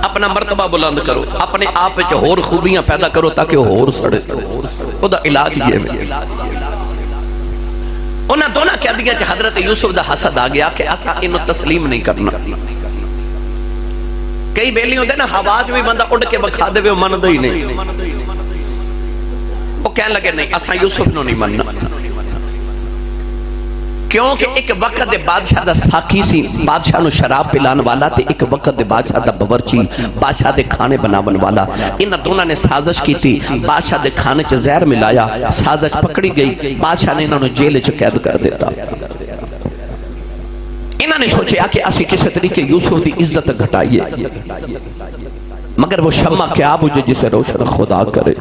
اپنا مرتبہ بلند کرو، اپنے آپ وچ ہور خوبیاں پیدا کرو تاکہ ہور سڑے۔ او دا علاج یہ ہے۔ انہاں دونوں کہہ دیا کہ حضرت یوسف دا حسد آ گیا کہ اسا انہوں تسلیم نہیں کرنا۔ کئی بیلی ہوندے نا حواج بھی بندہ اڑ کے بکھا دے وہ مندہ ہی نہیں، وہ کہنے لگے نہیں اسا یوسف نو نہیں مننا، کیونکہ ایک وقت دے بادشاہ دا ساکی سی، بادشاہ نو شراب پلان والا تے ایک وقت دے بادشاہ دا باورچی، بادشاہ دے کھانے بناون والا۔ انہاں دونوں نے سازش کی تھی، بادشاہ دے کھانے چ زہر ملایا، سازش پکڑی گئی، بادشاہ نے انہوں نے جیل چ قید کر دیتا۔ انہوں نے سوچیا کہ اسی کسی طریقے یوسف دی عزت گھٹائیے، مگر وہ شمع کیا بجھے جسے روشن خدا کرے۔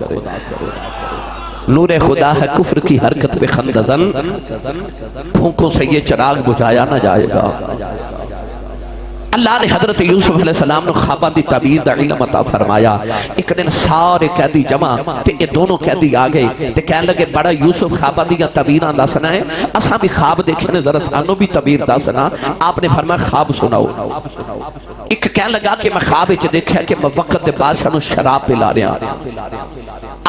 نور خدا ہے کفر کی حرکت پہ خندزن، پھونکوں سے یہ چراغ بجھایا نہ جائے گا۔ اللہ نے حضرت یوسف علیہ السلام نے خواباں دی تعبیر دا علم عطا فرمایا۔ ایک دن سارے قیدی جمع تے یہ دونوں قیدی آگئے تے کہنے لگے بڑا یوسف خواباں دی تعبیراں دسنا ہے، اساں بھی خواب دیکھنے ذرا سانو بھی تعبیر دسنا۔ آپ نے فرمایا خواب سناؤ۔ ایک کہنے لگا کہ میں خواب وچ دیکھا کہ میں وقت دے بادشاہ نو شراب پلا رہا۔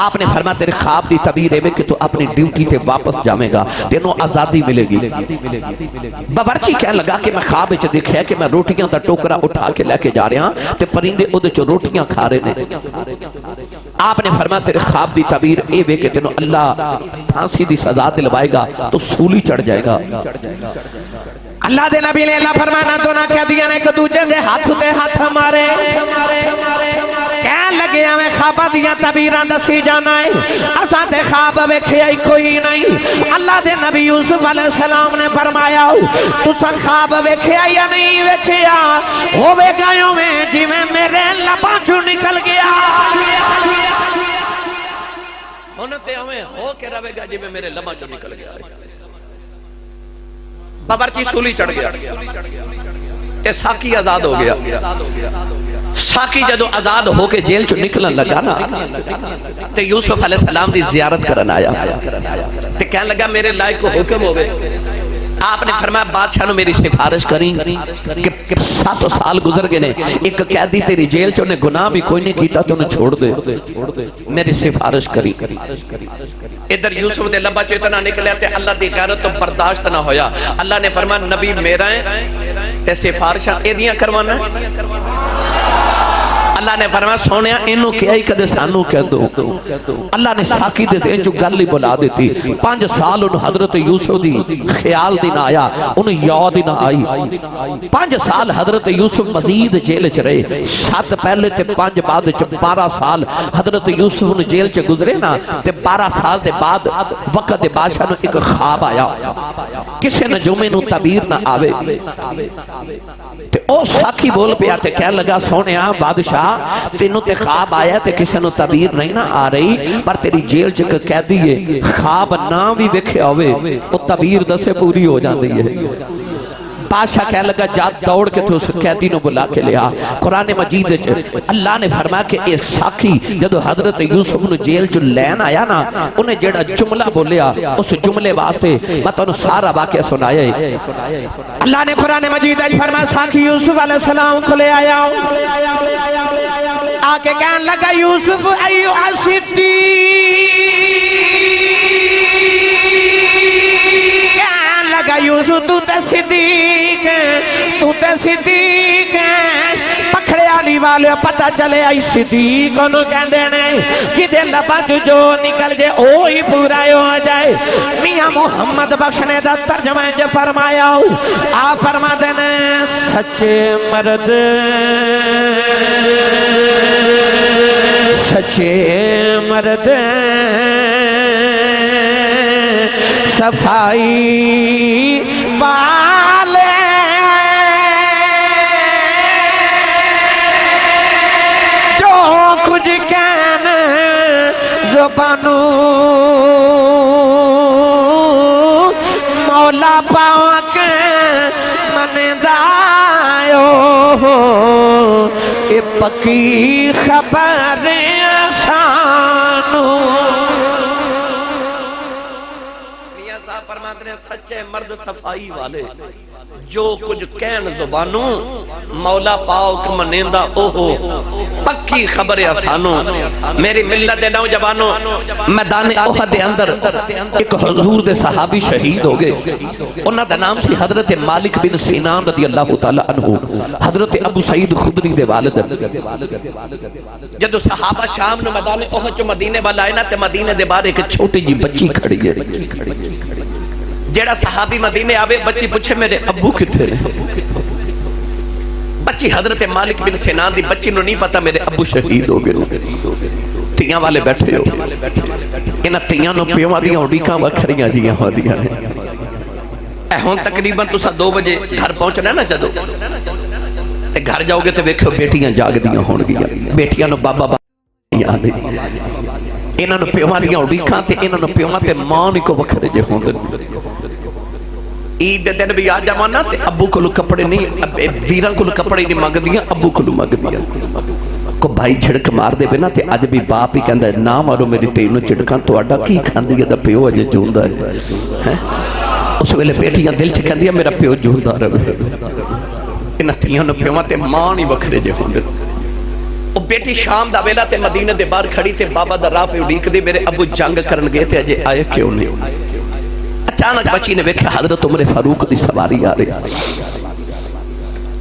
آپ نے فرمایا تیرے خواب دی تعبیر ہے کہ تو اپنی ڈیوٹی تے واپس جاویں گا، تینوں آزادی ملے گی۔ باورچی کہنے لگا کہ میں خواب وچ دیکھا کہ میں روٹیاں دا ٹوکرا اٹھا کے لے کے جا رہا تے پرندے اودے چ روٹیاں کھا رہے نے۔ آپ نے فرمایا تیرے خواب دی تعبیر اے وے کہ تینوں اللہ پھانسی دی سزا دلوائے گا تو سولی چڑھ جائے گا۔ اللہ دے نبی نے اللہ فرمانا تو نہ کہہ دیا نے ایک دوجہ دے ہاتھ مارے، کہنے لگے ہمیں خوابہ دیا تعبیران دسی جانا ہے، اساں تے خواب ویکھیا ہی کوئی نہیں۔ اللہ دے نبی یوسف علیہ السلام نے فرمایا تساں خواب ویکھیا یا نہیں ویکھیا، ہوے گایوں میں جی میں میرے لباں چوں نکل گیا، ہونے ہمیں ہو کے روے گا جی میں میرے لباں چوں نکل گیا۔ باورچی سولی چڑھ گیا تے ساکی آزاد ہو گیا۔ ساکی جدو آزاد ہو کے جیل چو نکلن لگا نا تے یوسف علیہ السلام دی زیارت کرن آیا تے کہنے لگا میرے لائق کو حکم ہوئے۔ آپ نے فرمایا بادشاہ نے میری سفارش کریں کہ 7 سال گزر گئے نے، ایک قیدی تیری جیل چو نے گناہ بھی کوئی نہیں کیتا تو انہیں چھوڑ دے، میری سفارش کری۔ ادھر یوسف دے لبا چو اتنا نکلے تے اللہ دی غیرت تو برداشت نہ ہویا۔ اللہ نے فرمایا نبی میرا ہے تے سفارشاں ایدیاں کروانا ہے۔ اللہ نے فرمایا سونیا انہوں کیا ہی کدے سانوں کہہ دو۔ اللہ نے ساکی دے دے جو گل ہی بلا دیتی۔ 5 سال انہوں حضرت یوسف دی خیال دی نہ آیا، انہوں یاد ہی نہ آئی۔ 5 سال حضرت یوسف مزید جیل چ رہے، 7 پہلے تے 5 بعد 12 سال حضرت یوسف نے جیل چ گزرے نا تے 12 سال دے بعد وقت دے بادشاہ نے ایک خواب آیا، کسے نجومے نو تعبیر نہ آوے تے او ساکی بول پیا تے کہنے لگا سونیا بادشاہ تینوں تے خواب آیا تے کسی نو تعبیر نہیں نہ آ رہی، پر تیری جیل چک کہہ دیئے خواب نہ بھی وکھے ہوئے وہ تعبیر دسے پوری ہو جان دی ہے۔ بادشاہ کہنے لگا جا دوڑ کے تو اس قیدی نو بلا کے لیا۔ قرآن مجید اللہ نے فرمایا کہ ایک ساکی جدو حضرت یوسف نو جیل جو لین آیا نا انہیں جیڑا جملہ بولیا اس جملے واسطے میں تو سارا واقعہ سنایا۔ اللہ نے قرآن مجید فرمایا ساکی یوسف علیہ السلام کو لے آیا، آکے کہنے لگا یوسف ایوہ صدیق، کہنے لگا یوسف تو تے صدیق ہے، تو تے صدیق ہے۔ پکھڑے آلی والے پتہ چلے آئی صدیق انہوں کہنے دینے جدے لبا جو نکل جے اوہی پورا ہو جائے۔ میاں محمد بخشنے دا ترجمہ جو فرمایا آپ فرما دینے سچے مرد سچے مرد صفائی والے جو کچھ کہنے زبانوں مولا پاک من دائیو اے پکی خبر آسانو۔ میاں صاحب فرماتے ہیں سچے مرد صفائی والے جو کچھ کہن زبانوں مولا پاک منیندا اوہو پکی خبر آسانوں میری ملت دے نوجوانوں میدان احد دے اندر ایک حضور دے صحابی شہید ہو گئے انہاں دا نام سی حضرت مالک بن سینان رضی اللہ تعالی عنہ حضرت ابو سعید خدری دے والد جدو صحابہ شام نے میدان احد جو مدینے والا آئے نا تے مدینے دے باہر ایک چھوٹی جی بچی کھڑی ہے جیڑا صحابی مدینے آوے بچی پوچھے میرے ابو کتے ہیں بچی حضرت مالک بن سینان دی بچی نو نہیں پتا میرے ابو شہید ہو گئے تیاں والے بیٹھے ہو انہاں تیاں نو پیوہ دیاں اڑیکاں وکھریاں جیاں ہو دیاں اے ہون تقریباً تسا 2 بجے گھر پہنچنا نا جدو تے گھر جاؤ گے تے ویکھو بیٹیاں جاگ دیاں ہون گیا بیٹیاں نو بابا یاد ہے انہاں نو پیوہ دیاں اڑیکاں تے انہاں نو پیوہ تے ماں نکو وکھرے جے ہون عید دن بھی آ جاوانا تے ابو کو کپڑے نہیں ویران کو کپڑے نہیں مانگ دیا ابو کو مانگ دیا کو بھائی چھڑک مار دے بنا تے اج بھی باپ ہی کہندا ہے نہ مارو میری تینوں چھڑکاں تہاڈا کی کھاندی ہے دا پیو اجے جوندا ہے اس ویلے بیٹیاں دل چ کہندیاں میرا پیو جوندا رہے انہاں تیاں نو پیواں تے ماں نہیں وکھرے جے ہوندے او بیٹی شام دا ویلا تے مدینے دے باہر کھڑی تے بابا دا راہ پہ اڈیک دے میرے ابو جنگ کرن گئے تے اجے آئے کیوں نہیں اچانک بچی نے ویکھا حضرت عمر فاروق دی سواری آ رہی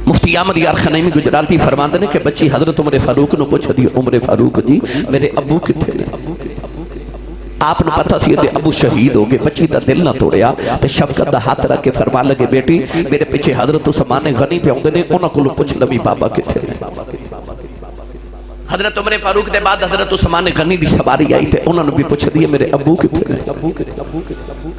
مفتی احمد یار خنیمی گجراتی فرماندے نے کہ بچی حضرت عمر فاروق نو پوچھ دی عمر فاروق جی میرے ابو کتھے نے آپ نے پتہ سی کہ ابو شہید ہو گئے بچی دا دل نہ توڑیا تے شفقت دا ہاتھ رکھ کے فرمان لگے بیٹی میرے پیچھے حضرت عثمان غنی پہ اوندے نے انہاں کولوں پوچھ لوی بابا کتھے نے حضرت عمر فاروق دے بعد حضرت عثمان غنی دی سواری آئی تے انہوں نے بھی پوچھ دیا میرے ابو کتھے نے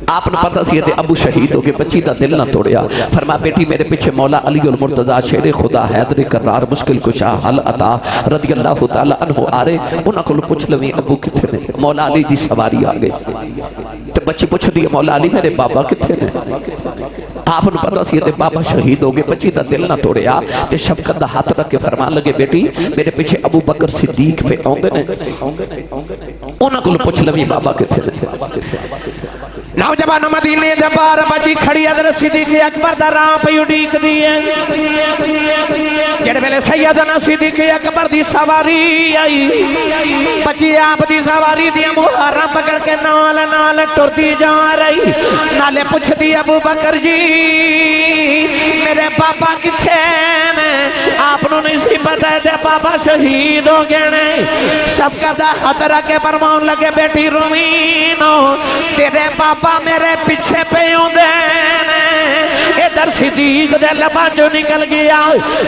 آپ نے پتہ سی کہ ابو شہید ہو گئے بچی دا دل نہ توڑیا فرما بیٹی میرے پیچھے مولا علی المرتضی شیر خدا حیدر کرار مشکل کشا حل عطا رضی اللہ تعالی عنہ آ رہے انہوں کو پوچھ لویں ابو کتھے نے مولا علی دی سواری آ گئی تے بچی پوچھ دیا مولا علی میرے بابا کتھے نے آپ نے پتہ سی کہ بابا شہید ہو گئے بچی دا دل نہ توڑیا تے شفقت دا ہاتھ رکھ کے فرمان لگے بیٹی میرے پیچھے ابو بکر صدیق پہ اوندے نے انہاں کو پوچھ لویں بابا کتھے نے نوجوان مدینے دے باہر بچی کھڑی حضرت صدیق اکبر دا راہ پہ اڈیک دی جڑے ویلے سیدنا صدیق اکبر دی سواری آئی بچی آپ دی سواری دی محرم پکڑ کے نال نال ٹردی جا رہی نالے پوچھ دی ابو بکر جی میرے بابا کتھے نے آپ نو نہیں سی پتہ ہے بابا شہید ہو گئے نے سب کا دا حضرہ کے فرمان لگے بیٹی رومینو تیرے بابا میرے پیچھے پہ ہوندے نے ادھر صدیق دے لبا جو نکل گیا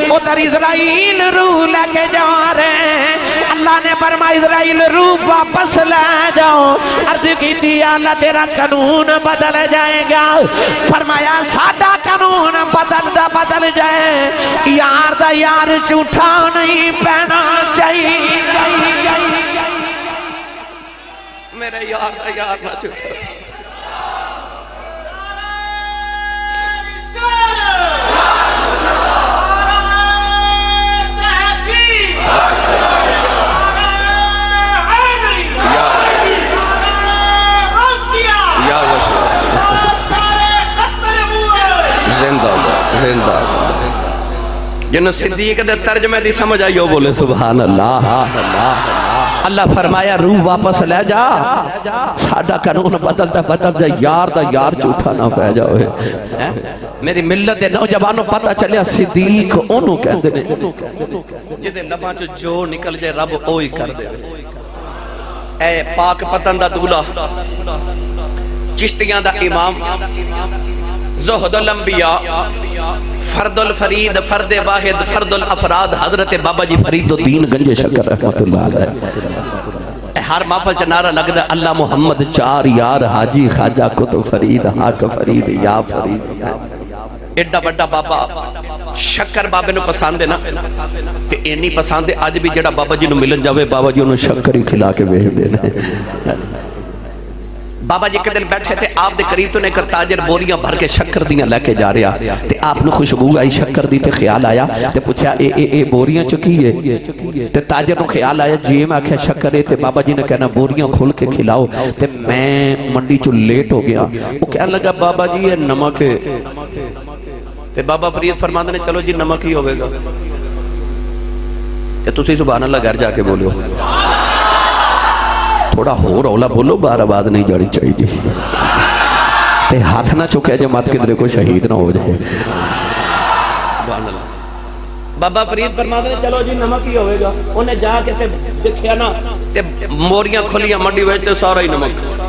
ادھر اسرائیل روح لے کے جا رہے ہیں اللہ نے فرمایا اسرائیل روح واپس لے جاؤ عرض کی تھی اللہ تیرا قانون بدل جائے گا فرمایا ساڈا قانون بدل جائے یار دا یار جھوٹا نہیں پہنا چاہیے میرے یار دا یار نہ جھوٹا جنہوں صدیق دے ترجمے دی سمجھ آئیو بولے سبحان اللہ اللہ فرمایا روح واپس لے جا ساڈا قانون بدل جا یار دا یار جھوٹا نہ پہ جاؤ میری ملت دے نوجوانوں پتہ چلیا صدیق انہوں کہندے نے جدے لباں جو نکل جائے رب اوہی کر دے اے پاک پتن دا دولہ چشتیاں دا امام زہد الانبیاء فرد الفرید فرد واحد فرد الافراد حضرت بابا جی فرید الدین گنج شکر رحمت اللہ علیہ ہر محفل چ نعرہ لگدا اللہ محمد چار یار حاجی خواجہ کتب فرید حاک فرید یا فرید ایڈا بڑا بابا شکر بابے نو پسند ہے نا تے اینی پسند ہے اج بھی جڑا بابا جی نو ملن جاوے بابا جی انہوں شکر ہی کھلا کے بھیج دینا بابا جی کے دل بیٹھے تھے آپ دے قریب تو نے کہ تاجر بوریاں بھر کے شکر دیاں لے کے جا رہا تے آپ نے خوشبو آئی شکر دی تے خیال آیا تے پوچھا اے بوریاں چکی ہے تے تاجر نو خیال آیا جی میں آکھیا شکر ہے تے بابا جی نے کہنا بوریاں کھول کے کھلاؤ تے میں منڈی چو لیٹ ہو گیا وہ کہنے لگا بابا جی یہ نمک ہے تے بابا فرید فرماندے نے چلو جی نمک ہی ہوئے گا تے تسی سبحان اللہ گھر جا کے بولو تھوڑا ہو رولا بولو بار آواز نہیں جانی چاہیے تے ہاتھ نہ چکے جو مت کدھر کو شہید نہ ہو جائے سبحان اللہ بابا فرید فرماندے نے چلو جی نمک ہی ہوئے گا انہیں جا کے تے دیکھیا نا تے موریاں کھلیاں منڈی وچ تے سارا ہی نمک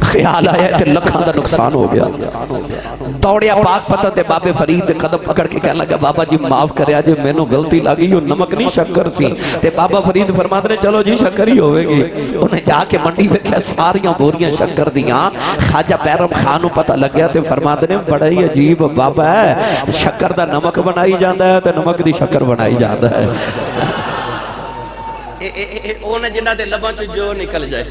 خیال آیا تے لکھاں دا نقصان ہو گیا دوڑیا پاک پتہ تے بابے فرید دے قدم پکڑ کے کہنے لگا بابا جی معاف کریا جے مینوں غلطی لگی یہ نمک نہیں شکر سی تے بابا فرید فرماتے نے چلو جی شکر ہی ہوے گی انہیں جا کے منڈی ویکھیا ساریاں بوریاں شکر دیاں خواجہ بیرم خان نوں پتہ لگیا تے فرماتے نے بڑا ہی عجیب بابا ہے شکر دا نمک بنائی جاندا ہے تے نمک دی شکر بنائی جاندا ہے اونے جنہاں دے لباں چ جو نکل جائے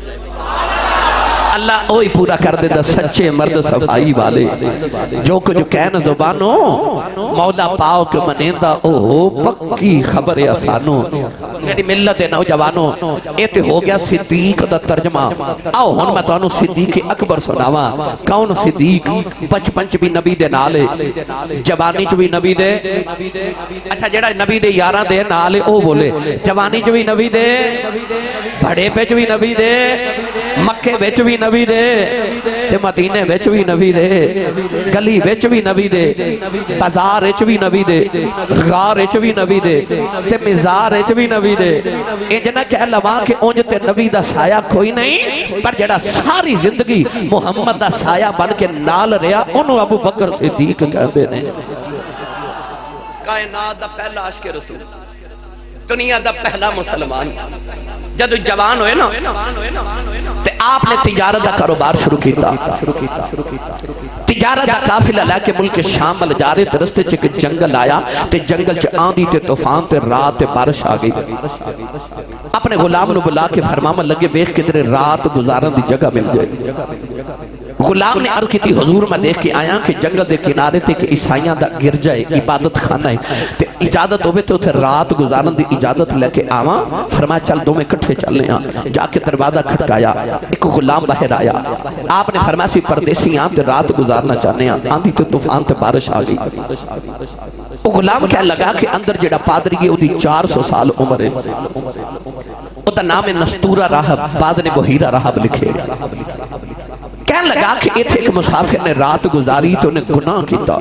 اللہ اوہی پورا کر دیتا سچے مرد صفائی والے جو کچھ کہن زبانوں مولا پاؤ کے منیندہ اوہ پکی خبر آسانوں میری ملت نوجوانوں ایتے ہو گیا صدیق دا ترجمہ آؤ ہن میں توانوں صدیق اکبر سناواں کون صدیق بچپن چ بھی نبی دے نالے جوانی چ بھی نبی دے اچھا جڑا نبی دے یاراں دے نالے او بولے جوانی چ بھی نبی دے بڑے پہ چ بھی نبی دے مکے وچ بھی نبی دے تے مدینے وچ بھی نبی دے گلی وچ بھی نبی دے بازار وچ بھی نبی دے غار وچ بھی نبی دے تے مزار وچ بھی نبی دے انج نہ کہہ لواں کہ اونج تے نبی دا سایہ کوئی نہیں پر جڑا ساری زندگی محمد دا سایہ بن کے نال رہیا اونوں ابو بکر صدیق کہندے نے کائنات دا پہلا عاشق رسول دنیا دا پہلا مسلمان جدو جوان ہوئے نا تے آپ نے تجارت دا کاروبار شروع کیتا تجارت دا قافلہ لے کے ملک شام وال جا رہے تے رستے چ ایک جنگل آیا تے جنگل چ آندھی تے طوفان تے رات تے بارش آ گئی اپنے غلام نو بلا کے فرماون لگے ویکھ کدھر رات گزارن دی جگہ مل جائے غلام نے عرض کی تھی حضور میں دیکھ کے آیا کہ جنگل دے کنارے تے کہ عیسائیاں دا گرجا ہے عبادت خانہ ہے تے اجازت ہوئے تو اتھے رات گزارن دی اجازت لے کے آواں فرمایا چل دو میں کٹھے چلنے ہیں جا کے دروازہ کھٹکایا ایک غلام باہر آیا آپ نے فرمایا سی پردیسی آن تے رات گزارنا چاہنے ہیں آندھی تے طوفان تے بارش آ گئی وہ غلام کہہ لگا کہ اندر جڑا پادری ہے وہ 400 سال عمر ہے وہ دا نام ہے نستورہ راہب بعد نے بحیرہ راہب لکھے کہنے لگا کہ ایتھے ایک مسافر نے رات گزاری تو انہیں گناہ کیتا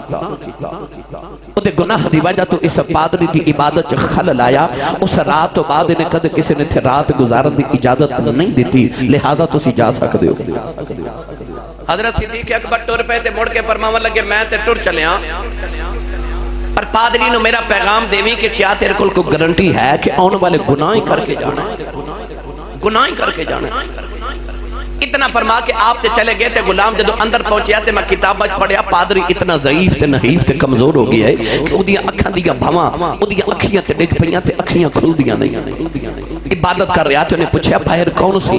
او دے گناہ دی وجہ تو اس پادری دی عبادت خلل آیا اس رات تو بعد انہیں کد کسی نے تھے رات گزارن دی اجازت نہیں دیتی لہذا تو سی جا سکتے ہو حضرت صدیق اکبر ٹر پہ تے مڑ کے فرماون لگے میں تے ٹر چلے ہاں پر پادری نو میرا پیغام دیویں کہ کیا تیرے کل کو گارنٹی ہے کہ آنے والے گناہ ہی کر کے جانا گناہ ہی کر کے جانا اتنا فرما کے آپ تے چلے گئے تے غلام جدو اندر پہنچیا تے میں کتاب پڑھیا پادری اتنا ضعیف تے نحیف تے کمزور ہو گیا ہے کہ او دیاں اکھاں دیاں بھواں او دیاں اکھیاں تے ڈگ پئیاں تے اکھیاں کھل دیاں نہیں عبادت کر رہا تے انہیں پوچھا باہر کون سی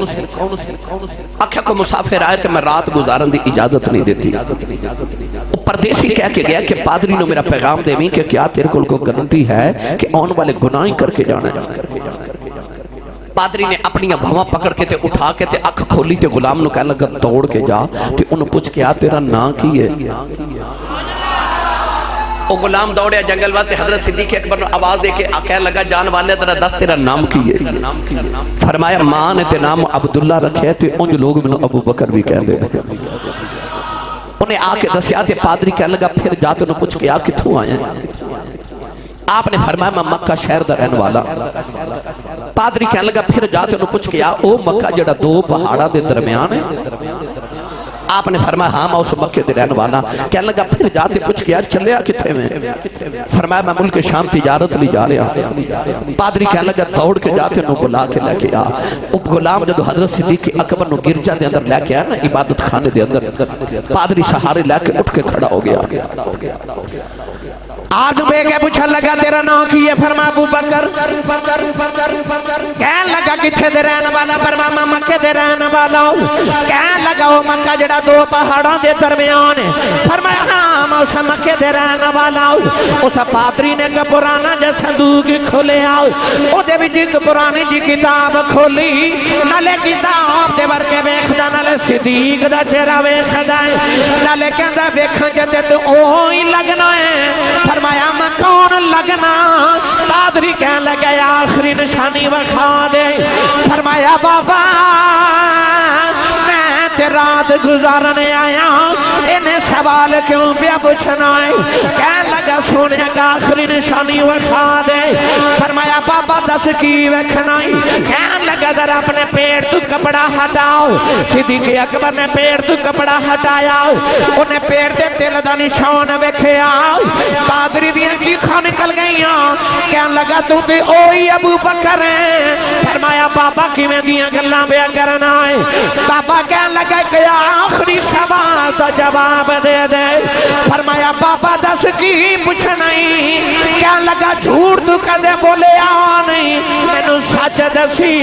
آکھیا کو مسافر آئے تے میں رات گزارن دی اجازت نہیں دیتی او پردیسی کہہ کے گیا کہ پادری نو میرا پیغام دیویں کہ کیا تیرے کل کو گارنٹی ہے کہ آنے والے گناہ ہی کر کے جانا پادری نے اپنی بھواں پکڑ کے تے اٹھا کے تے اکھ کھولی تے غلام نو کہنے لگا دوڑ کے جا تے انہوں پوچھ کے آ تیرا نا کی ہے او غلام دوڑیا جنگل واسطے حضرت صدیق اکبر نے آواز دے کے کہنے لگا جان والے تیرا دس تیرا نام کی ہے فرمایا ماں نے تے نام عبداللہ رکھے تے انج لوگ منو ابو بکر بھی کہہ دے انہیں آ کے دسیا تے پادری کہنے لگا پھر جاتے انہوں پوچھ کے آ کتھوں آئے ہیں آپ نے فرمایا میں مکہ شہر دا رہن والا پادری کہنے لگا پھر جاتے انہوں پوچھ کے آ او مکہ جڑا دو پہاڑا دے درمیان ہے آپ نے فرمایا ہاں میں اس مکہ دے رہن والا کہنے لگا پھر جاتے پوچھ کے آ چلے آ کتھے میں فرمایا میں ملک شام تجارت لی جا رہا پادری کہنے لگا دوڑ کے جاتے انہوں بلا کے لے کے آ غلام جدو حضرت صدیق اکبر نو گرجا دے اندر لے کے آیا نا عبادت خانے دے اندر پادری سہارے لے کے اٹھ کے کھڑا ہو گیا آج بے کے پوچھا لگا تیرا نام کی ہے فرما ابو بکر کہن لگا کتھے دے رہن والا فرما میں مکہ دے رہن والا ہوں کہن لگا وہ مکہ جڑا دو پہاڑوں دے درمیان ہے فرمایا ہاں میں اس مکہ دے رہن والا ہوں اس پادری نے کہ پرانا جا صندوق کھولے آؤ او دے بھی جی پرانی جی کتاب کھولی نالے کتاب دے ورکے بیکھ دا نالے صدیق دا چہرہ بیکھ دا نالے کہندہ بیکھ جتے تو اوہی لگنا ہے فرمایا میں کون لگنا؟ پادری کہنے لگے آخری نشانی وکھا دے۔ فرمایا بابا میں رات گزارنے آیا، انہیں سوال کیوں پیا پوچھنا ہے؟ کہنے لگا سونے کا آخری نشانی وکھا دے۔ فرمایا بابا دس کی وکھنا ہے؟ کہنے لگا ذرا اپنے پیٹ تو کپڑا ہٹاؤ۔ صدیق اکبر نے پیٹ تو کپڑا ہٹایا، انہیں پیٹ دے تل دا نشان وکھیا۔ پادری دیاں چیخاں نکل گئیاں، کہنے لگا تو تے اوہی ابو بکر ہے۔ فرمایا بابا کیویں دیاں گلاں پیا کرنا ہے؟ بابا کہنے لگا کہ آخری سوال کا جواب دے دے۔ فرمایا بابا دس کی پوچھنا ہی؟ کہنے لگا جھوٹ تو کدے بولے آ نہیں، میں نو سچ دسی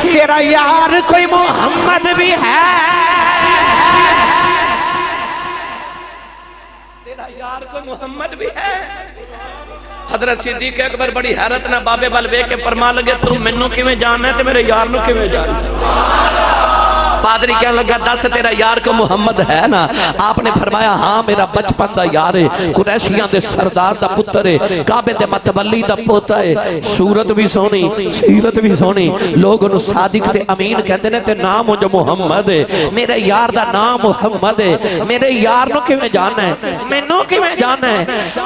تیرا یار کوئی محمد بھی ہے؟ تیرا یار کوئی محمد بھی ہے؟ حضرت صدیق اکبر بڑی حیرت نہ بابے بل ویکھ کے فرما لگے تو مینوں کیویں جاننا ہے تے میرے یار نو کیویں جاننا ہے؟ پادری کہنے لگا دس تیرا یار کو محمد ہے نا؟ آپ نے فرمایا ہاں میرا بچپن دا یار ہے، قریشیاں دے سردار دا پتر ہے، کعبے دے متولی دا پوتا ہے، صورت بھی سونی سیرت بھی سونی، لوگ انہوں صادق تے امین کہندے نے تے نام جو محمد ہے، میرے یار دا نام محمد ہے، میرے یار نو کیویں جاننا ہے؟ مینوں کیویں جاننا ہے؟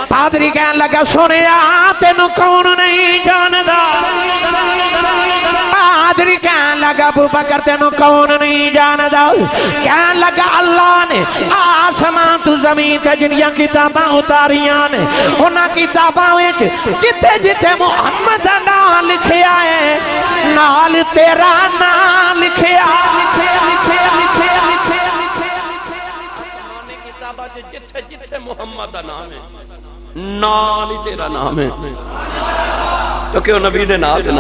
پادری کہنے لگا سنیا تینوں کون نہیں جاندا؟ پادری کہنے لگا ابو بکر تینوں کون نہیں جاندا؟ کہنے لگا اللہ نے آسمان تو زمین تے جنیاں کتاباں اتاریاں نے، انہاں کتاباں وچ جتھے جتھے محمد دا نام لکھیا ہے نال تیرا نام لکھیا۔ کتاباں وچ جتھے جتھے محمد دا نام ہے نال ہی تیرا نام ہے، تو کہ وہ نبی دے نال ہے،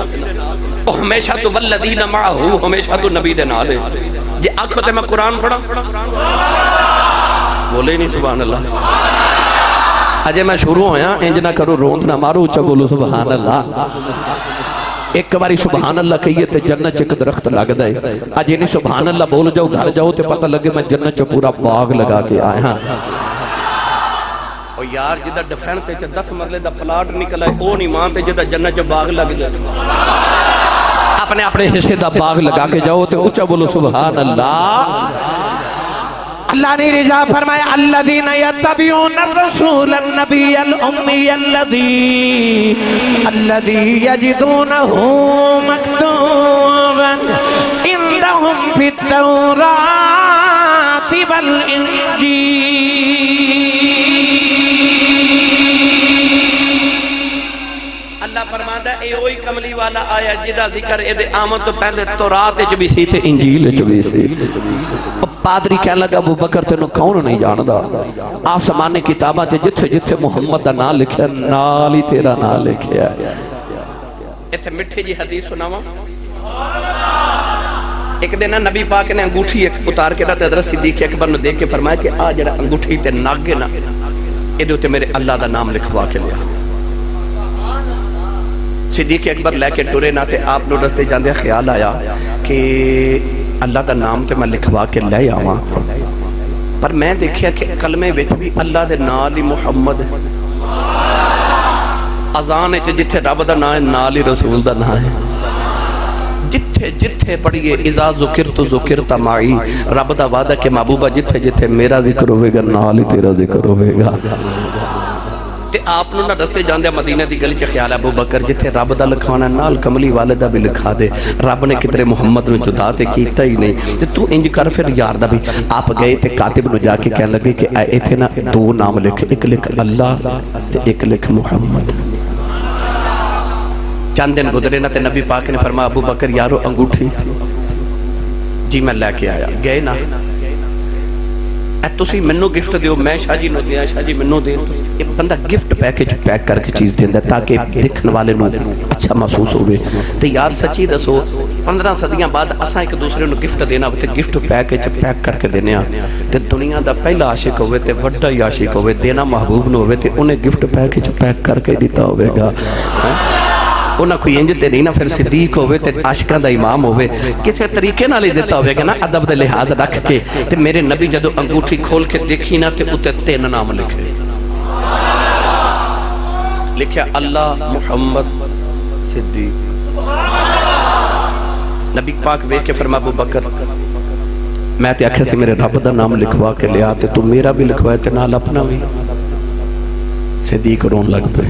وہ ہمیشہ تو والذین معہو، ہمیشہ تو نبی دے نال ہے۔ جی آنکھوں تے میں قرآن پڑھا بولے نہیں سبحان اللہ۔ اجے میں شروع ہویا انج نہ کرو روند نہ مارو، اچھا بولو سبحان اللہ۔ ایک باری سبحان اللہ کہیے تے جنت چک درخت لگ دے۔ اجے نہیں سبحان اللہ بول جاؤ گھر جاؤ تے پتہ لگے میں جنت چ پورا باغ لگا کے آیا۔ اور یار جدہ ڈیفینس ہے 10 مرلے دا پلاٹ نکلا ہے او نہیں مانتے جدہ جنت چ باغ لگ جائے۔ اپنے اپنے حصے دا باغ لگا کے جاؤ تے اونچا بولو سبحان اللہ۔ اللہ نے رضا فرمایا الذین یتبعون الرسول النبی الامی الذی یجدونہ مکتوبا عندہم فی التوراۃ والانجیل۔ اللہ فرماتا ہے اے وہی کملی والا آیا جدا ذکر اے دے آمد تو پہلے تورات وچ بھی سی تے انجیل وچ بھی سی۔ پادری کہنے لگا ابو بکر تینوں کون نہیں جاندا؟ آسمانی کتاباں تے جتھے جتھے محمد دا نام لکھیا نال ہی تیرا نام لکھیا ہے۔ ایتھے مٹھی جی حدیث سناواں۔ ایک دن نبی پاک نے انگوٹھی اتار کے نہ حضرت صدیق اکبر نے دیکھ کے فرمایا کہ آ جڑا انگوٹھی تے ناگ نا اے دے تے میرے اللہ دا نام لکھوا کے لیا۔ صدیق اکبر لے کے ٹرے نہ تے آپ نو رستے جاندے خیال آیا کہ اللہ دا نام تے میں لکھوا کے لے آواں، پر میں دیکھیا کہ کلمے وچ بھی اللہ دے نال ہی محمد ہے، اذان وچ جتھے رب دا نام ہے نال ہی رسول دا نام ہے، جتھے جتھے پڑھیے اذا ذکرت ذکرت معی، رب دا وعدہ کہ محبوبہ جتھے جتھے میرا ذکر ہوئے گا نال ہی تیرا ذکر ہوئے گا۔ تے آپ نہ رستے جاندے مدینہ دی گلی چ خیال ابو بکر جتھے رب دا لکھوانا نال کملی والدہ بھی لکھا دے، رب نے کتنے محمد نو جدا تے کیتا ہی نہیں، تے تو انج کر پھر یار دا بھی۔ آپ گئے تے کاتب نو جا کے کہنے لگے کہ اے تھے نا دو نام لکھ، ایک لکھ اللہ تے ایک لکھ محمد۔ چند دن گزرے نا تے نبی پاک نے فرمایا ابو بکر یارو انگوٹھی جی میں لے کے آیا، گئے نا اے تسی منو گفٹ دیو میں شاہ جی نو دیا شاہ جی منو دے، ایک بندہ گفٹ پیکج پیک کر کے چیز دیندہ تاکہ دیکھن والے نو اچھا محسوس ہوئے۔ تے یار سچی دسو 15 صدیاں بعد اساں ایک دوسرے نو گفٹ دینا تے گفٹ پیکج پیک کر کے دینے تے دنیا دا پہلا عاشق ہوئے تے وڈا ہی عاشق ہوئے، دینا محبوب نو ہوئے تے انہیں گفٹ پیکج پیک کر کے دیتا ہوئے گا۔ انہاں کوئی انج تے نہیں نا پھر صدیق ہوئے تے عاشقاں دا امام ہوئے کسے طریقے نال ہی دیتا ہوئے گا نا ادب دے لحاظ رکھ کے۔ تے میرے نبی جدو انگوٹھی کھول کے دیکھی نا تے اتے 3 نام لکھے، لکھیا اللہ محمد صدیق. نبی پاک ویکھ کے فرما ابو بکر میں تے آکھیا سی میرے رب دا نام لکھوا کے لیا تے تو میرا بھی لکھوایا تے نال اپنا بھی. صدیق رون لگ پے.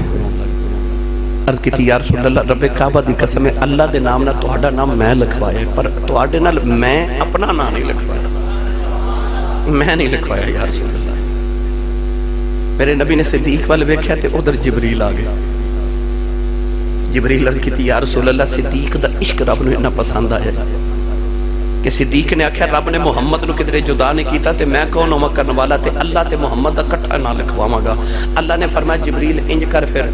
عرض کی تھی یا رسول اللہ رب کعبہ دی قسم ہے اللہ دے نام نہ تہاڈا نام میں لکھوایا پر تہاڈے نال میں اپنا نام نہیں لکھوایا. میں نہیں لکھوایا یا رسول اللہ. میرے نبی نے صدیق والے ویکھیا تے ادھر جبریل آ گیا. جبریل عرض کی تھی یا رسول اللہ صدیق دا عشق رب نے اتنا پسند آیا کہ صدیق نے آکھیا رب نے محمد نو کدھرے جدا نہیں کیتا تے میں کون ہوں کرنے والا تے اللہ تے محمد دا کٹھا نہ لکھواواں گا. اللہ نے فرمایا جبریل انج کر پھر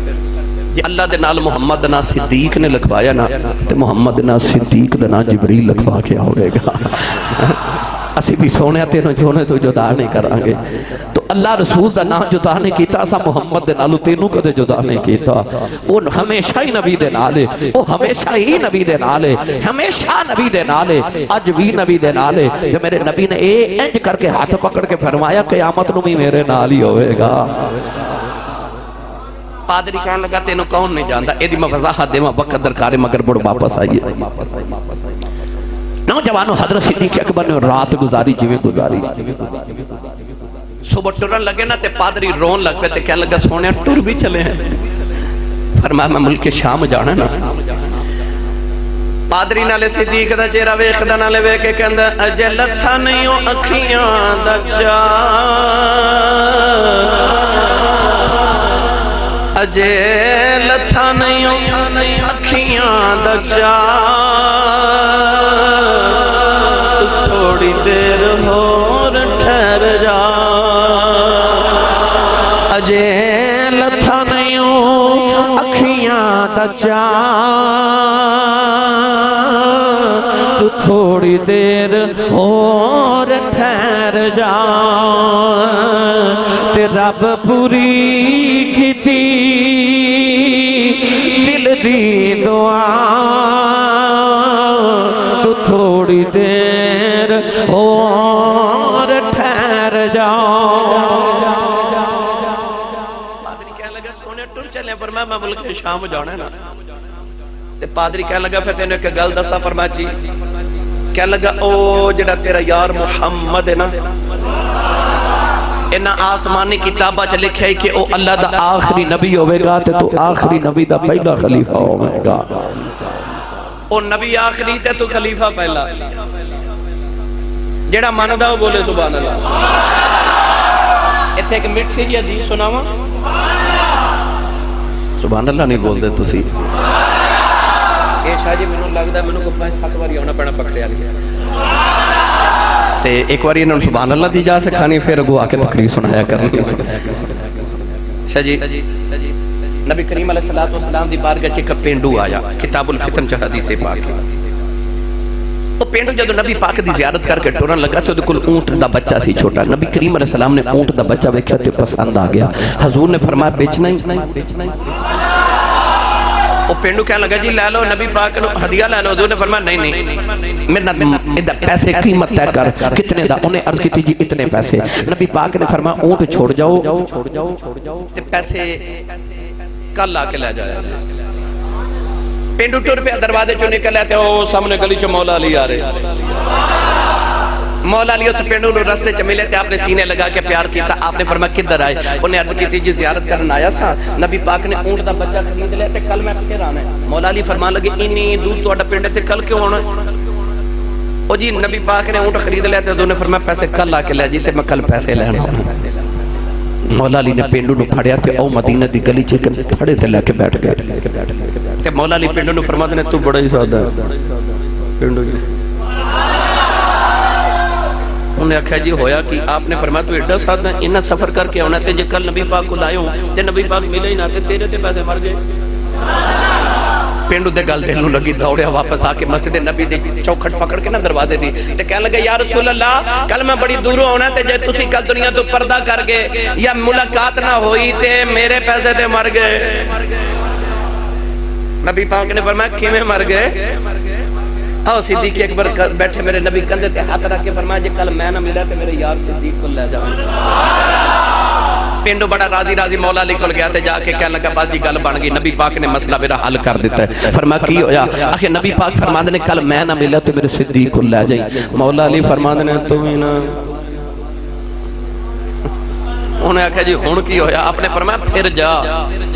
جی اللہ دے نال محمد نا صدیق نے لکھوایا نا تے محمد نا صدیق دا نا جبریل لکھوا کے ہوئے گا. اسی بھی سونے تینوں جونے تو جدا نہیں کرانگے. تو اللہ رسول دا نام جدا نہیں کیتا اسا محمد دے نالو تینوں کدے جدا نہیں کیتا. وہ ہمیشہ ہی نبی دے نالے وہ ہمیشہ ہی نبی دے نالے ہمیشہ نبی دے نالے اج بھی نبی دے نالے. جو میرے نبی نے اے انج کر کے ہاتھ پکڑ کے فرمایا قیامت نو بھی میرے نال ہی ہوئے گا. پادری کہنے لگا تینوں کون نہیں جاندا ایدی میں وضاحت دے میں وقت درکارے مگر بڑھ واپس آئیے. نوجوانوں حضرت صدیق اکبر نے رات گزاری جویں گزاری. صبح ٹرن لگے نا تے پادری رون لگ پہ تے کہنے لگا سونے ٹر بھی چلے ہیں. فرمایا میں ملک شام جانا نا. پادری نالے صدیق دا چہرہ ویکھدا نالے ویکھ کے کہندا اجے لتھا نہیں او اکھیاں دا چا اجے لتھا نہیں او اکھیاں دا چا تھوڑی دیر اور ٹھہر جا اجے لتھا نہیں او اکھیاں دا چا تو تھوڑی دیر اور ٹھہر جا تے رب پوری کیتی دل دی دعا تو تھوڑی دیر اور ٹھہر جا. پادری کہنے لگا سونے ٹر چلے فرمایا میں ملک شام جانا ہے نا. پادری کہنے لگا پھر تینوں ایک گل دسا فرمایا جی. کہنے لگا او جڑا تیرا یار محمد ہے نا انہاں آسمانی کتابہ چ لکھیا ہے کہ او اللہ دا آخری نبی ہوئے گا تے تو آخری نبی دا پہلا خلیفہ ہوئے گا. او نبی آخری تے تو خلیفہ پہلا. جڑا ماندا وہ بولے سبحان اللہ. ایتھے ایک میٹھی جی حدیث سناواں. سبحان اللہ نہیں بول دے تسی. اے شاہ جی مینوں لگدا مینوں کو 5-7 واری آنا پینا پکڑیا گیا تے ایک واری انہوں سبحان اللہ دی جا سکھانی پھر اگو آ کے تقریر سنایا کرنی. شاہ جی نبی کریم علیہ السلام دی بارگاہ چ پینڈو آیا کتاب الفتن چ حدیث پاک. وہ پینڈو جدو نبی پاک دی زیارت کر کے ٹرن لگا تو کل اونٹ دا بچہ سی چھوٹا. نبی کریم علیہ السلام نے اونٹ دا بچہ ویکھیا تے پسند آ گیا. حضور نے فرمایا بیچنا ہی. وہ پینڈو کہنے لگا جی لے لو نبی پاک نو ہدیہ لے لو. حضور نے فرمایا نہیں میرا ادھر پیسے قیمت طے کر کتنے دا. انہیں عرض کی تھی جی اتنے پیسے. نبی پاک نے فرمایا اونٹ چھوڑ جاؤ تے پیسے کل آ کے لے جائے. پینڈو ٹور پہ دروازے چوں نکل آتے او سامنے گلی چ مولا علی آ رہے. مولا علی اس پینڈو نو راستے چ ملے تے آپ نے سینے لگا کے پیار کیتا. آپ نے فرمایا کدھر آئے. انہیں عرض کی تھی جی زیارت کرنے آیا سا نبی پاک نے اونٹ دا بچہ خرید لیا تے کل میں پھر آنا ہے. مولا علی فرمان لگے انی دور تہاڈا پنڈ تے کل کیوں آنا. او جی نبی پاک نے اونٹ خرید لیا تے انہوں نے فرمایا پیسے کل آ کے لے جی تے میں کل پیسے لینا. مولا علی نے پینڈو نو پھڑیا تے او مدینہ دی گلی چ کھڑے تے لے کے بیٹھ گئے. تے مولا علی پینڈو نو فرماتے نے تو بڑا ہی سادہ ہے. پینڈو جی انہیں آکھا جی ہویا کہ آپ نے فرمایا تو ایڈا سادہ ہے انہاں سفر کر کے آنا تے جے کل نبی پاک کو لائے ہوں تے نبی پاک ملے ہی نہ تے تیرے تے پیسے مر گئے. پینڈو دے گل دل نو لگی دوڑیا واپس آ کے مسجد نبی دے چوکھٹ پکڑ کے نہ دروازے دی تے کہنے لگا یا رسول اللہ کل میں بڑی دوروں آنا تے جے تسی کل دنیا تو پردہ کر گئے یا ملاقات نہ ہوئی تے میرے پیسے تے مر گئے. نبی پاک نے فرمایا کیویں مر گئے. آؤ صدیق اکبر بیٹھے میرے نبی کندھے تے ہاتھ رکھ کے فرمایا جے کل میں نہ ملا تے میرے یار صدیق کو لے جاؤں. پنڈو بڑا راضی راضی مولا علی کول گیا تے جا کے کہنے لگا بس جی گل بن گئی، نبی پاک نے مسئلہ میرا حل کر دیتا ہے۔ فرمایا کی ہویا؟ آخر نبی پاک فرماندے نے کل میں نہ ملا تو میرے صدیق کو لے جائیں۔ مولا علی فرماندے نے تو ہی نہ، انہیں آکھا جی ہون کی ہویا؟ آپ نے فرمایا پھر جا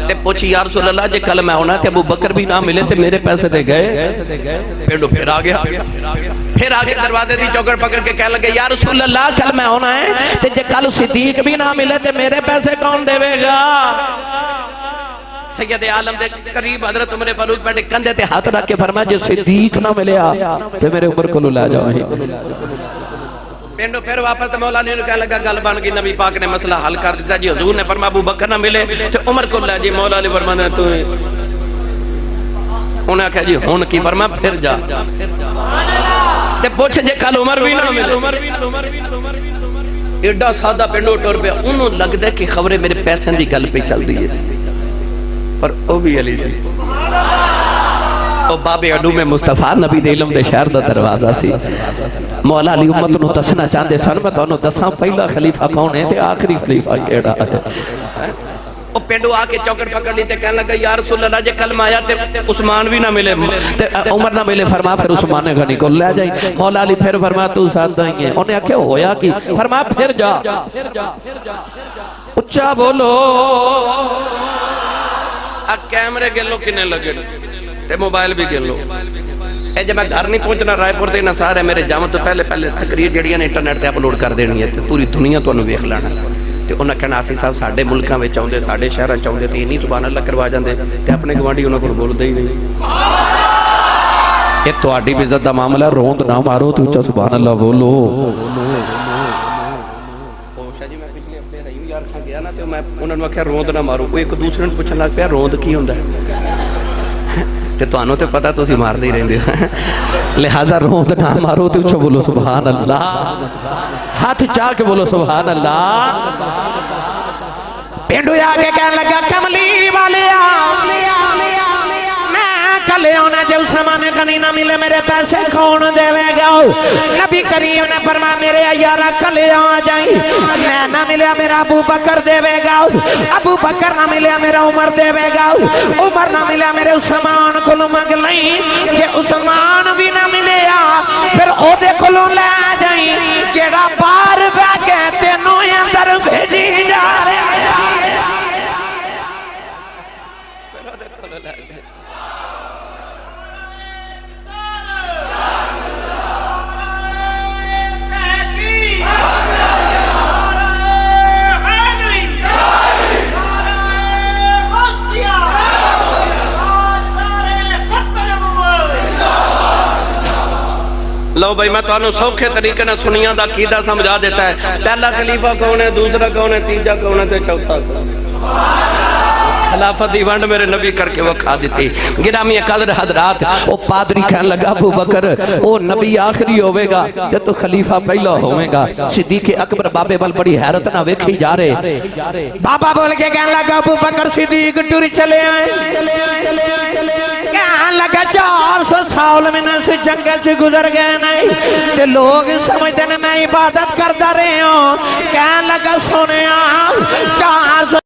تے پوچھی یا رسول اللہ جے کل میں ہونا تے ابو بکر بھی نہ ملے تے میرے پیسے دے گئے؟ پنڈو پھر آ گیا، پھر آگے دروازے دی چوکر پکڑ کے کہنے لگے یا رسول اللہ کل میں ہونا ہے تے جے کل صدیق بھی نہ ملے تے میرے پیسے کون دے گا؟ سید عالم دے قریب حضرت عمر فاروق بیٹھے کندھے تے ہاتھ رکھ کے فرمایا جے صدیق نہ ملیا تے میرے عمر کو لے جاؤ۔ پنڈو پھر واپس تے مولا نے کہنے لگا گل بن گئی، نبی پاک نے مسئلہ حل کر دیتا جی حضور نے فرمایا ابو بکر نہ ملے تے عمر کو لے جی۔ مولا علی فرمایا نے تو انہیں کہا جی ہون کی؟ فرمایا پھر جا تے پوچھ جے کل عمر بھی نہ ملے۔ ایڈا سادہ پنڈو ٹور پہ انہوں لگ دے کہ خبریں میرے پیسے دی گل پہ چل دی ہے، پر او بھی علی سی او باب علوم مصطفیٰ نبی دے علم دے شہر دا دروازہ سی۔ مولا علی امت نو دسنا چاہندے سن میں تو انہوں دساں پہلا خلیفہ کون ہے تے آخری خلیفہ کیڑا ہے۔ او پنڈو آکے چوکر پکڑ لی تے کہنے لگا یا رسول اللہ جے کل میں آیا تے عثمان بھی نہ ملے تے عمر نہ ملے، فرمایا پھر عثمان غنی کو لے جائیں۔ مولا علی پھر فرمایا تو ساتھ دائیں گے، انہیں آکھے ہویا کی؟ فرمایا پھر جا، اچھا بولو۔ کیمرے گلو کنے لگے تے موبائل بھی گلو، اے جب میں گھر نہیں پہنچنا رائے پور تے نہ سارے میرے جام تو پہلے تقریر جڑیاں نے انٹرنیٹ تے اپلوڈ کر دینی ہے تے پوری دنیا تو انہوں ویکھ لینا تے انہاں کہنا آسی صاحب ساڈے ملکاں وچ چاہندے ساڈے شہراں چاہندے تے انہی سبحان اللہ کروا جاندے تے اپنے گوانڈی انہاں کول بولدے ہی نہیں۔ یہ تہاڈی بھی عزت دا معاملہ، روند نہ مارو تو اچھا سبحان اللہ بولو۔ گیا نا تو میں انہوں نے کہا روند نہ مارو، وہ ایک دوسرے نے پوچھنے لگ پیا روند کی ہوندا ہے تے تانوں تے پتہ تسی مار دے رہندے لہذا روند نہ مارو تے اچھا بولو سبحان اللہ، ہاتھ چاہ کے بولو سبحان اللہ۔ پنڈو آگے کہنے لگا کملی والیا کلے ہونا جو سمانے کنی نہ ملے میرے پیسے کون دے گا؟ نبی کریم نے فرمایا میرے ایارہ کلے آ جائیں، میں نہ ملیا میرا ابو بکر دے گا، ابو بکر نہ ملیا میرا عمر دے گا، عمر نہ ملیا میرے عثمان کو مگ لیں کہ عثمان بھی نہ ملیا پھر او دے کو لے جائیں جیڑا بار بے کہتے نوے اندر بھیجی جا رہا ہے۔ پھر او دے کو لے جائیں لو بھائی میں تو انہوں سوکھے طریقے نے سنیاں دا عقیدہ سمجھا دیتا ہے۔ پہلا خلیفہ کون ہے، دوسرا کون ہے، تیجا کون ہے، تے چوتھا کون ہے۔ خلافت دی ونڈ میرے نبی کر کے وہ کھا دیتی۔ گرامی قدر حضرات او پادری کہنے لگا ابو بکر او نبی آخری ہوئے گا تے تو خلیفہ پہلا ہوئے گا۔ صدیق اکبر بابے بل بڑی حیرت نہ ویکھی جا رہے، بابا بول کے کہنے لگا ابو بکر صدیق ٹوری چلے آئے، کہنے لگا 400 سال میں نہ سے جنگل سے گزر گئے نہیں تے لوگ سمجھتے ہیں میں عبادت کرتا رہے ہوں۔ کہنے لگا سونے 400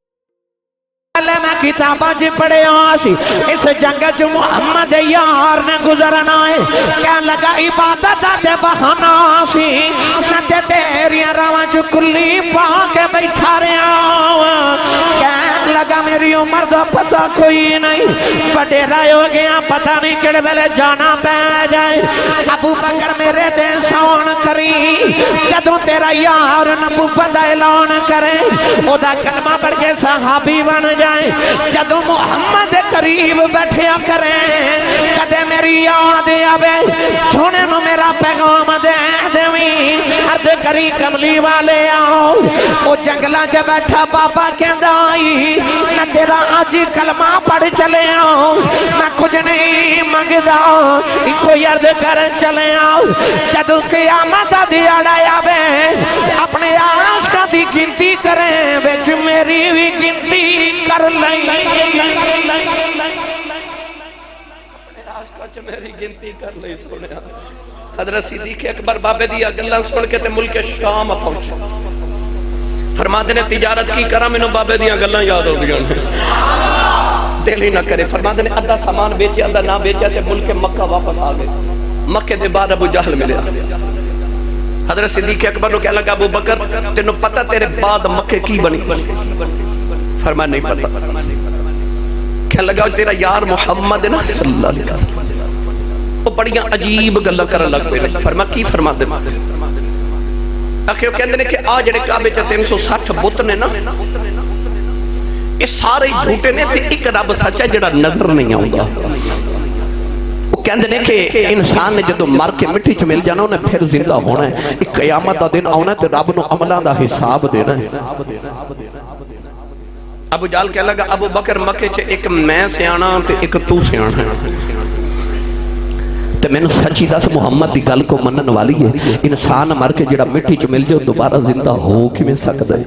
میں کتاباں جی پڑھے آسی اس جنگل جو محمد یار نے گزرنا ہے۔ کہنے لگا عبادت دے بہانا سی نہ تے تیریاں راواں جو کلی پا کے بیٹھا رہے آؤں۔ کہنے لگا میری عمر دا پتہ کوئی نہیں، بڑے رائے ہو گیا پتہ نہیں کڑے بلے جانا پہ جائے۔ ابو بکر میرے دے سون کری جدوں تیرا یار نبوت دا اعلان کرے او دا کلمہ پڑھ کے صحابی بن جائے۔ جدو محمد قریب بیٹھیا کریں کدے میری یاد آوے سونے نو میرا پیغام دے دویں عرض کری کملی والے آؤ۔ او جنگلہ جے بیٹھا بابا کہندا آئی نہ تیرا آجی کلمہ پڑھ چلے آؤ نہ کچھ نہیں منگدا کوئی عرض کرن چلے آؤ۔ جدو قیامت دیاڑا آوے اپنے عاشقاں دی گنتی کریں وچ میری بھی گنتی کر لیں، میری گنتی کر لیں۔ سنیا حضرت صدیق اکبر بابے دیا گلہ سن کے تے ملک شام پہنچے۔ فرماتے نے تجارت کی کرا مینوں بابے دیاں گلاں یاد ہوندیاں نے دل ہی نہ کرے فرماتے نے ادھا سامان بیچے ادھا نہ بیچا تے ملک مکہ واپس آ گئے مکے دے بعد ابو جہل ملیا حضرت صدیق اکبر نو کہنے لگا ابو بکر تینوں پتہ تیرے بعد مکے کی بنی فرمایا نہیں پتہ کہنے لگا تیرا یار محمد ہے نا صلی اللہ علیہ وسلم وہ بڑیاں عجیب گلاں کرن لگ پے فرمایا کی فرما دے آخر کہندے نے کہ آ جڑے کعبے چ 360 بت نے نا یہ سارے جھوٹے نے تے ایک رب سچا جڑا نظر نہیں آوندا وہ کہندے نے کہ انسان نے جدوں مر کے مٹی چ مل جانا انہیں پھر زندہ ہونا ہے ایک قیامت دا دن آنا تے رب نو عملاں دا حساب دینا ہے ابو جہل کہنے لگا ابو بکر مکے چ ایک میں سیاںا تے ایک تو سیاںا تے میں نے سچی دس محمد دی گل کو منن والی ہے انسان مر کے جڑا مٹی چ مل جائے دوبارہ زندہ ہو کیویں سکدا ہے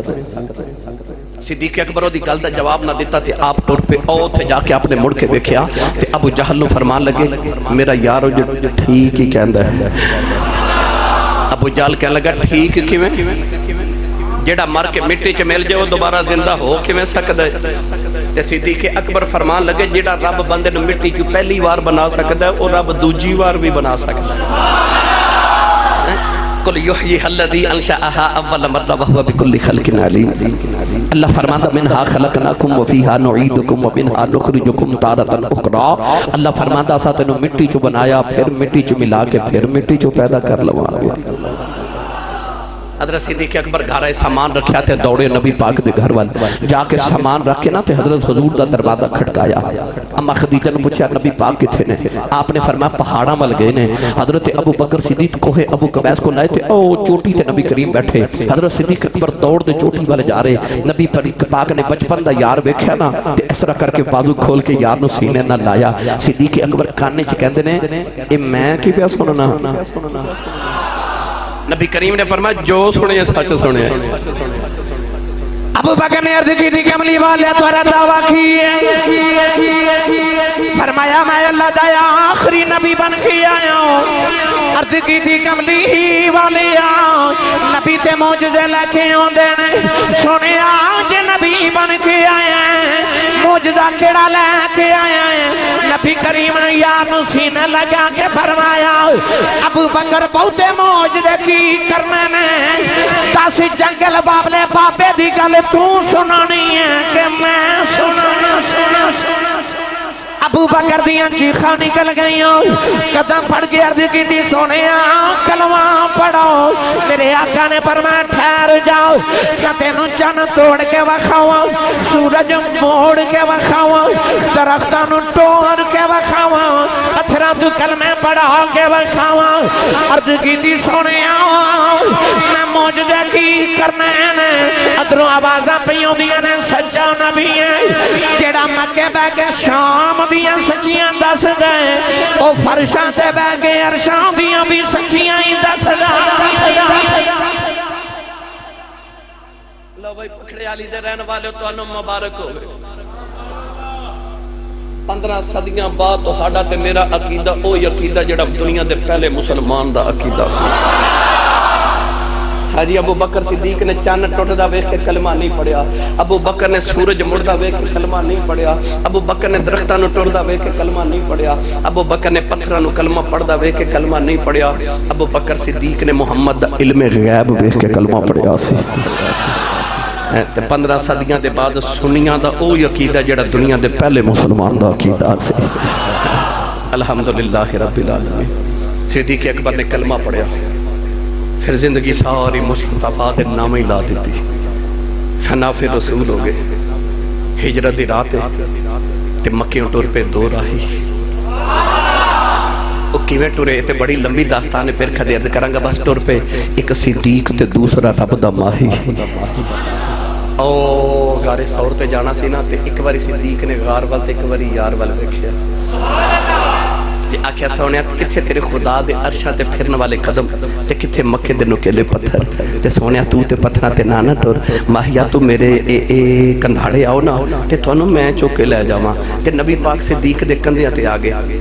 صدیق اکبر دی گل دا جواب نہ دیتا تے آپ ٹر پہ او تے جا کے آپ نے مڑ کے ویکھیا تے ابو جہل نو فرمان لگے میرا یار جو ٹھیک ہی کہندا ہے ابو جہل کہنے لگا ٹھیک کیویں جڑا مر کے مٹی چ مل جائے دوبارہ زندہ ہو کیویں سکدا ہے تے صدیق اکبر فرمان لگے جڑا رب بندے نو مٹی چ پہلی بار بنا سکدا ہے او رب دوجی بار بھی بنا سکدا ہے قل یحییھا الذی انشأھا اول مرہ وہو بکل خلق علیم اللہ فرماتا منہا خلقناکم وفیہا نعیدکم ومنہا نخرجکم تارۃ اخری اللہ فرماتا سا تینوں مٹی چ بنایا پھر مٹی چ ملا کے پھر مٹی چ پیدا کر لواں گے حضرت صدیق اکبر گھر سامان رکھیا تے دوڑے نبی پاک دے گھر وال جا کے سامان رکھ کے نا تے حضرت حضور دا دروازہ کھٹکایا اما خدیجہ نے پوچھا نبی پاک کتھے نے آپ نے فرمایا پہاڑاں ول گئے نے حضرت ابو بکر صدیق کوہ ابو قبیس کو لائے تے او چوٹی تے نبی کریم بیٹھے حضرت صدیق اکبر دوڑ دے چوٹی والے جا رہے نبی پاک نے بچپن دا یار ویکھیا نا تے اس طرح کر کے بازو کھول کے یار نو سینے نال لایا صدیق اکبر کانے چ کہندے نے اے میں کی پیا سننا نبی کریم نے فرمایا جو سنے سچ سنے ابو بکر نے عرض کی تھی کملی والے تورا دعویٰ کی فرمایا میں اللہ دا آخری نبی بن کے آیا ہوں عرض کی تھی کملی والے نبی تے معجزے لے کے آندے نے سنے آج نبی بن کے آیا ہے معجزہ کیڑا لے کے آیا ہے نبی کریم نے یار نو سینے لگا کے فرمایا ابو بکر بہتے معجزے کی کرنے نے دس جنگل بابلے بابے دی گل تو سنانی ہے کہ میں سنانا ابو بکر دیاں چیخاں نکل گئیاں قدم پھڑ کے عرض کی تھی سونے کلمہ پڑھو میرے آقا نے فرمایا ٹھہر جاؤ کیا تینوں چن توڑ کے وکھاواں سورج موڑ کے وکھاواں درختاں نو توڑ کے وکھاواں پتھراں تو کلمے پڑھا کے وکھاواں عرض کی تھی سونے میں معجزے کی کرنے نے ادھروں آوازاں پیوں دیاں نے سچا نبی ہے جیڑا مکے بہ کے شام دیاں سچیاں دس گئے او فرشاں سے بہ کے عرشاں دیاں بھی سچیاں ہی دس گئے لو بھائی پکھڑے علی دے رہن والے تو انہوں مبارک ہوئے 15 صدیاں بعد تو ہاڑا تے میرا عقیدہ او عقیدہ جڑا دنیا دے پہلے مسلمان دا عقیدہ سی حاجی ابو بکر صدیق نے چاند ٹوٹدا ویکھ کے کلمہ نہیں پڑھیا ابو بکر نے سورج مڑدا ویکھ کے کلمہ نہیں پڑھیا ابو بکر نے درختاں نو ٹوڑدا ویکھ کے کلمہ نہیں پڑھیا ابو بکر نے پتھراں نو کلمہ پڑھدا ویکھ کے کلمہ نہیں پڑھیا ابو بکر صدیق نے محمد دا علم غیب ویکھ کے کلمہ پڑھیا سی تے 15 صدیاں دے بعد سنیاں دا او عقیدہ جڑا دنیا دے پہلے مسلمان دا عقیدہ سی الحمدللہ رب العالمین صدیق اکبر نے کلمہ پڑھیا پھر زندگی ساری مصطفیٰ دے نام ہی لا دیتی فنا پھر رسول ہو گئے ہجرت دی رات تے مکیوں ٹور پہ دو راہی وہ کیویں ٹورے تے بڑی لمبی داستان ہے پھر کھدے عرض کراں گا بس ٹور پہ ایک صدیق تے دوسرا رب دا ماہی او غار ثور تے جانا سی نا تے ایک باری صدیق نے غار وال تے ایک باری یار وال ویکھیا تے آکھیا سونیا کتھے تیرے خدا دے عرشاں تے پھرن والے قدم تے کتھے مکے دے نکیلے پتھر تے سونیا تو تے پتھراں تے نانا ٹور ماہیا تو میرے کندھاڑے آؤ نا تے تانوں میں چوک کے لے جاواں تے نبی پاک صدیق دے کندھیاں تے آ گئے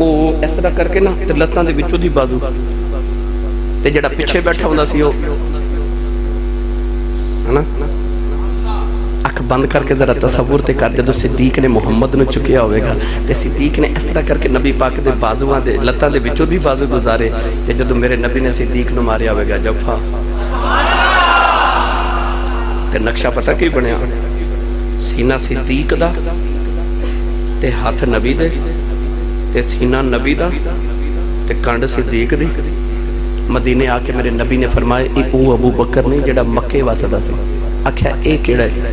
ਉਹ ਇਸ ਤਰ੍ਹਾਂ ਕਰਕੇ ਨਾ ਤੇ ਲੱਤਾਂ ਦੇ ਵਿੱਚੋਂ ਦੀ ਬਾਜ਼ੂ ਤੇ ਜਿਹੜਾ ਪਿੱਛੇ ਬੈਠਾ ਹੁੰਦਾ ਸੀ ਉਹ ਹਨਾ ਅੱਖ ਬੰਦ ਕਰਕੇ ਜ਼ਰਾ ਤਸੱਵੁਰ ਤੇ ਕਰ, ਜਦੋਂ ਸਿੱਦੀਕ ਨੇ ਮੁਹੰਮਦ ਨੂੰ ਚੁੱਕਿਆ ਹੋਵੇਗਾ ਤੇ ਸਿੱਦੀਕ ਨੇ ਇਸ ਤਰ੍ਹਾਂ ਕਰਕੇ ਨਬੀ ਪਾਕ ਦੇ ਬਾਜ਼ੂਆਂ ਦੇ ਲੱਤਾਂ ਦੇ ਵਿੱਚੋਂ ਦੀ ਬਾਜ਼ੂ ਗੁਜ਼ਾਰੇ, ਤੇ ਜਦੋਂ ਮੇਰੇ ਨਬੀ ਨੇ ਸਿੱਦੀਕ ਨੂੰ ਮਾਰਿਆ ਹੋਵੇਗਾ ਜੱਫਾ, ਤੇ ਨਕਸ਼ਾ ਪਤਾ ਕੀ ਬਣਿਆ, ਸੀਨਾ ਸਿੱਦੀਕ ਦਾ ਤੇ ਹੱਥ ਨਬੀ ਦੇ ਤੇ ਸੀਨਾ ਨਬੀ ਦਾ ਤੇ ਕੰਡ ਸਿੱਦੀਕ ਦੀ। ਮਦੀਨੇ ਆ ਕੇ ਮੇਰੇ ਨਬੀ ਨੇ ਫਰਮਾਇਆ ਇਹ ਉਹ ਅਬੂ ਬਕਰ ਨਹੀਂ ਜਿਹੜਾ ਮੱਕੇ ਵਸਦਾ ਸੀ। ਆਖਿਆ ਇਹ ਕਿਹੜਾ ਹੈ?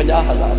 50,000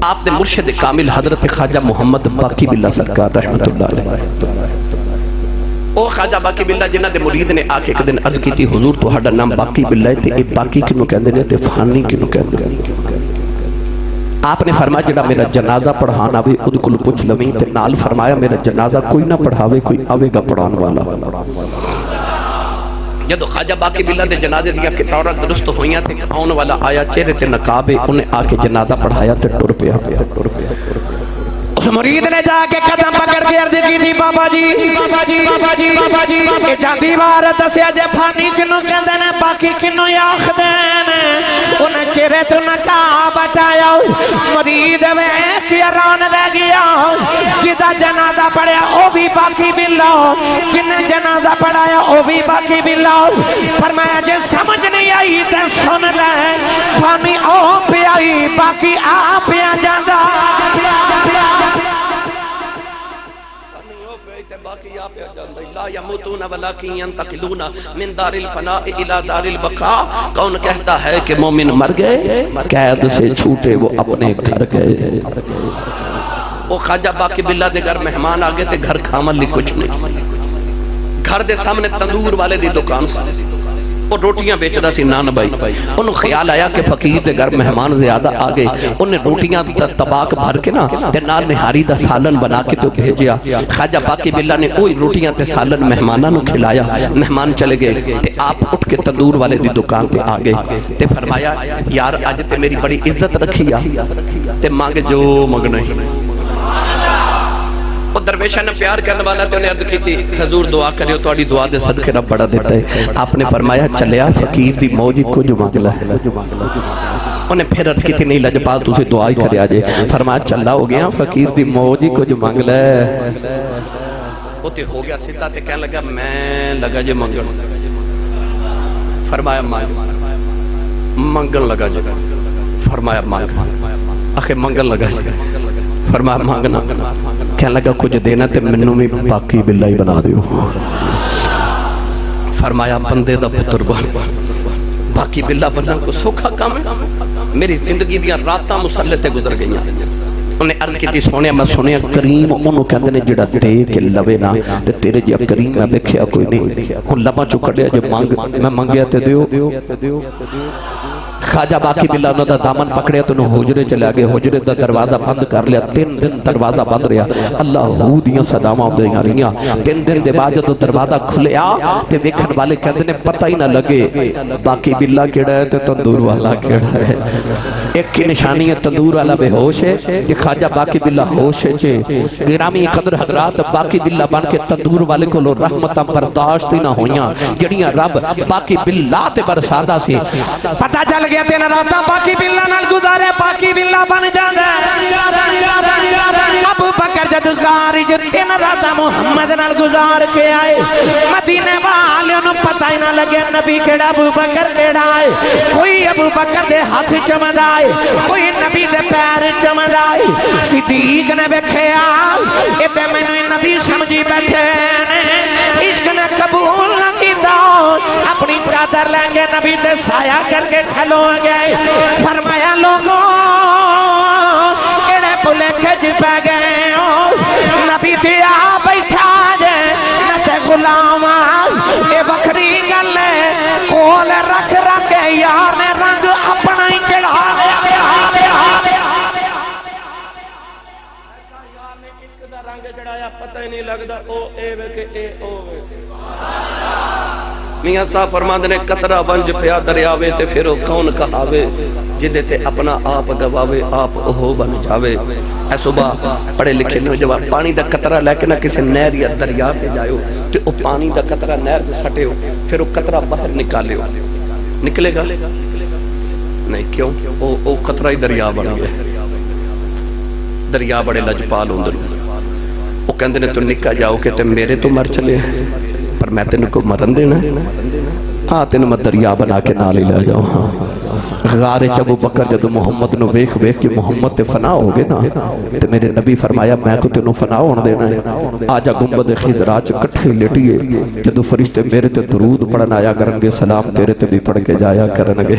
آپ نے مرشد کامل حضرت خواجہ محمد باقی باللہ سرکار رحمت اللہ علیہ او خواجہ باقی باللہ جنہ دے مرید نے آکے ایک دن عرض کی تھی حضور تو ہڈا نام باقی باللہ تے اے باقی کنو کہندے نے تے فانی کنو کہندے نے آپ نے فرمایا جڑا میرا جنازہ پڑھانا بھی خود کل پوچھ لویں تے نال فرمایا میرا جنازہ کوئی نہ پڑھاوے کوئی آوے گا پڑھان والا جدو خواجہ باقی باللہ دے جنازے دیا کہ تورات درست ہوئیاں تے آن والا آیا چہرے تے نقابے انہیں آ کے جنازہ پڑھایا تے ٹر پیا اس مرید نے جا کے قدم پکڑ کے عرض کی تھی بابا جی کہ جاندی بار دسیا جے پھانی کنو کہندے نے باقی کنو آکھ دینے انہیں چہرے تو نقاب ہٹایا مرید میں حیران رہ گیا جدا جنازہ پڑھیا او بھی باقی باللہ جن جنازہ پڑھایا او بھی باقی باللہ فرمایا جے سمجھ نہیں آئی تے سن لے پھانی او پہ آئی باقی آ پہ جاندہ باقی آپ لا یموتون ولکن ینتقلون من دار الفناء الى دار البقاء کون کہتا ہے کہ مومن مر گئے قید سے چھوٹے وہ اپنے گھر گئے وہ خواجہ باقی باللہ دے گھر مہمان آگے تے گھر کھامل لی کچھ نہیں گھر دے سامنے تندور والے دی دکان سے اور روٹیاں بیچدا سی نان بھائی انہوں خیال آیا کہ فقیر دے گھر مہمان زیادہ آگے انہیں روٹیاں طباق بھر کے نا تے نال نہاری دا سالن بنا کے تو بھیجیا خواجہ باقی باللہ نے اوہی روٹیاں تے سالن مہماناں نو کھلایا مہمان چلے گئے تے آپ اٹھ کے تندور والے دی دکان تے آگے تے فرمایا یار آج تے میری بڑی عزت رکھی تے مانگے جو مگنا ہی درویشہ نے پیار کرنے والا تے انہیں عرض کی تھی حضور دعا کریو تو آڑی دعا دے صدقے رب بڑا دیتا ہے آپ نے فرمایا چلیا فقیر دی موجی کو جو مانگلا ہے انہیں پھر عرض کی تھی نہیں لجپال تو سے دعا ہی کرے آجے فرمایا چلا ہو گیا فقیر دی موجی کو جو مانگلا ہے وہ تے ہو گیا سیدھا تے کہنے لگا میں لگا جے منگن فرمایا منگن لگا جے فرمایا مانگ آخر منگن لگا جے فرمایا مانگنا کہنے لگا کچھ دینا تے منوں میں باقی باللہ ہی بنا دیو فرمایا بندے دا پتر بن باقی باللہ بنا کو سوکھا کام ہے میری زندگی دیا راتاں مسلح تے گزر گئیاں انہیں عرض کی تھی سونے میں سنیا کریم انہوں کہندے نے جڑا دے کے لوے نا تے تیرے جیا کریم میں بکھیا کوئی نہیں ہن لباں چوں کڈیا جو میں منگیا تے دیو خواجہ باقی باللہ انہوں دا دامن پکڑیا تو انہوں حجرے چلے گئے حجرے دا دروازہ بند کر لیا 3 دن دروازہ بند رہا اللہ ہو دیاں صدامہ دیاں رہیاں 3 دن دے بعد جو دروازہ کھلیا تے ویکھن والے کہندے نے پتہ ہی نہ لگے باقی باللہ کیڑا ہے تے تندور والا کیڑا ہے ایک کی نشانی ہے تندور والا بے ہوش ہے کہ خواجہ باقی باللہ ہوش ہے چھے گرامی قدر حضرات باقی باللہ بن کے تندور والے کو لو رحمتاں برداشت نہ ہویاں جڑیاں رب باقی باللہ تے برسادہ سے پتہ چل گیا تین راتاں باقی باللہ نال گزارے باقی باللہ بن جاندے ابو بکر جدگاری جو تین راتاں محمد نال گزار کے آئے مدینے والے انہوں پتہ ہی نہ لگے نبی کیڑا ابو بکر کیڑا آئے کوئی ابو بکر دے ہاتھ چمد آئے کوئی نبی دے پیر چمد آئے صدیق نے بکھیا اتے میں نے نبی سمجھی بیٹھے عشق نے قبول نہ کیتا اپنی چادر لیں گے نبی دے سایہ کر کے کھلو گئے فرمایا لوگوں کیڑے پلے کھج پہ گئے نبی دیا بیٹھا جے نتے غلام اے بکری گلے کول رکھ کے یار نے رنگ اپنا ہی چڑھا پتہ ہی نہیں لگدا او اے وے اے او وے میاں صاحب فرماندے نے قطرہ ونج پیا دریاوے تے پھر کون کہاوے جدے تے اپنا آپ گواوے آپ اوہ بن جاوے اے صبح پڑھے لکھے نوجوان پانی دا قطرہ لے کے نہ کسی نہر یا دریا تے جائیو تے او پانی دا قطرہ نہر تے سٹیو پھر او قطرہ باہر نکالیو نکلے گا نہیں کیوں او قطرہ ہی دریا بن گیا دریا بڑے لجپال ہوندے وہ کہندے نے تو نکا جاؤ کہ تے میرے تو مر چلے پر میں تینوں کو مرن دینا ہاں تینوں میں دریا بنا کے نالی لے جاؤں غار ابو بکر جدو محمد نو ویکھ کہ محمد تے فنا ہو گئے نا تے میرے نبی فرمایا میں کو تینوں فنا ہون دینا ہے آجا گنبد خضرا چ کٹھے لیٹیے جدو فرشتے میرے تے درود پڑھن آیا کرن گے سلام تیرے تے بھی پڑھ کے جایا کرن گے